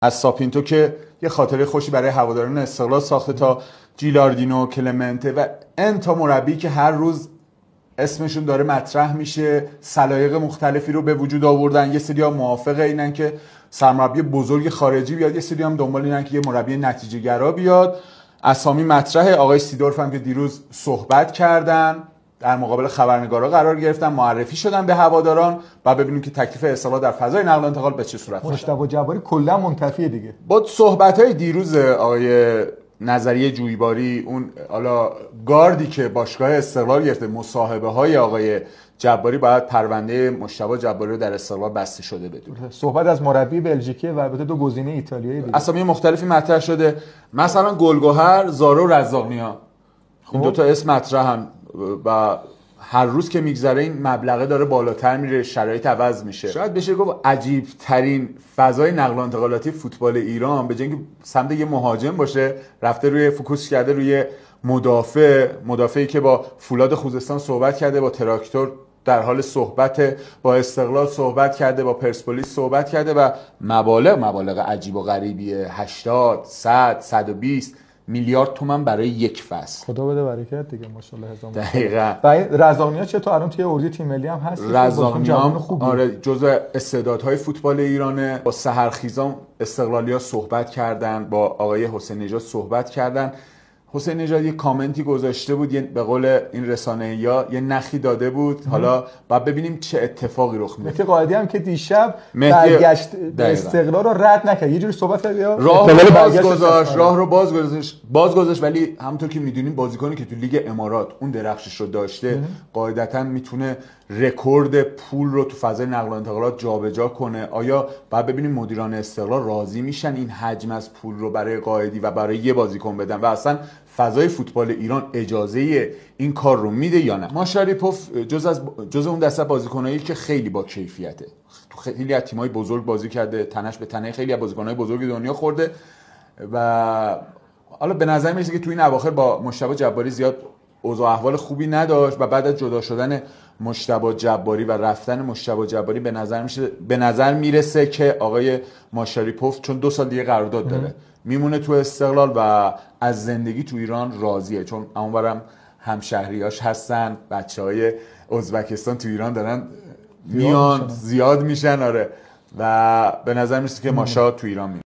از ساپینتو که یه خاطره خوشی برای هواداران استقلال ساخته تا جیلاردینو، کلمنته و انتا مربی که هر روز اسمشون داره مطرح میشه، سلایق مختلفی رو به وجود آوردن. یه سری ها موافق اینن که سرمربی بزرگ خارجی بیاد، یه سری هم دنبال اینن که یه مربی نتیجه گرا بیاد. اسامی مطرحه. آقای سیدورف هم که دیروز صحبت کردن، در مقابل خبرنگارا قرار گرفتن، معرفی شدن به هواداران و ببینیم که تکلیف استقلال در فضای نقل و انتقال به چه صورت. مجتبی جباری کلا منتفیه دیگه. با صحبت‌های دیروز آقای نظریه جویباری، اون حالا گاردی که باشگاه استقلال گرفته، مصاحبه‌های آقای جباری، باید پرونده مجتبی جباری رو در استقلال بسته شده بدونه. صحبت از مربی بلژیکی و البته دو گزینه ایتالیایی دیگه. اسامی مختلفی مطرح شده، مثلا گلگهر، زارو، رزاق‌نیا. این دو تا اسم مطرحن و هر روز که میگذره این مبلغه داره بالاتر میره، شرایط عوض میشه. شاید بشه گفت عجیب ترین فضای نقل و انتقالاتی فوتبال ایران به جای اینکه سمت یه مهاجم باشه، رفته روی فوکوس کرده روی مدافعی که با فولاد خوزستان صحبت کرده، با تراکتور در حال صحبت، با استقلال صحبت کرده، با پرسپولیس صحبت کرده و مبالغ عجیب و غریبیه. 80 100 120 میلیارد تومان برای یک فصل. خدا بده برکت دیگه، ماشاءالله. هزار دقیقاً. و رزاق‌نیا چطور الان توی اردوی تیم ملی هم هست؟ رزاق‌نیا آره جزء استعدادهای فوتبال ایرانه. با سحرخیزان استقلالیا صحبت کردن، با آقای حسین نژاد صحبت کردن. حسین نژاد یه کامنتی گذاشته بود، به قول این رسانه‌ها یه نخی داده بود. حالا باید ببینیم چه اتفاقی رخ میده. مهدی قائدی هم که دیشب برگشت به استقلال رو رد نکرد، یه جوری صحبت کرد، راه رو باز گذاشت ولی همونطور که میدونیم بازیکنی که تو لیگ امارات اون درخشش رو داشته قاعدتاً میتونه رکورد پول رو تو فضای نقل و انتقالات جابجا کنه. آیا باید ببینیم مدیران استقلال راضی میشن این حجم از پول رو برای قائدی و برای یه بازیکن بدن و اصلا فضای فوتبال ایران اجازه این کار رو میده یا نه؟ ماشاریپوف جز اون دسته بازیکنایی که خیلی با کیفیته، تو خیلی از تیم‌های بزرگ بازی کرده، تنش به تنه خیلی از بازیکن‌های بزرگ دنیا خورده و حالا به نظر میاد که تو این اواخر با مجتبی جباری زیاد اوضاع احوال خوبی نداشت و بعد از جدا شدن مجتبی جباری و رفتن مجتبی جباری به نظر میرسه که آقای ماشاریپوف چون 2 سال دیگه قرارداد داره میمونه تو استقلال و از زندگی تو ایران راضیه، چون اونورم همشهریاش هستن، بچهای ازبکستان تو ایران دارن میان زیاد میشن. آره و به نظر میرسه که ماشا تو ایران میمونه.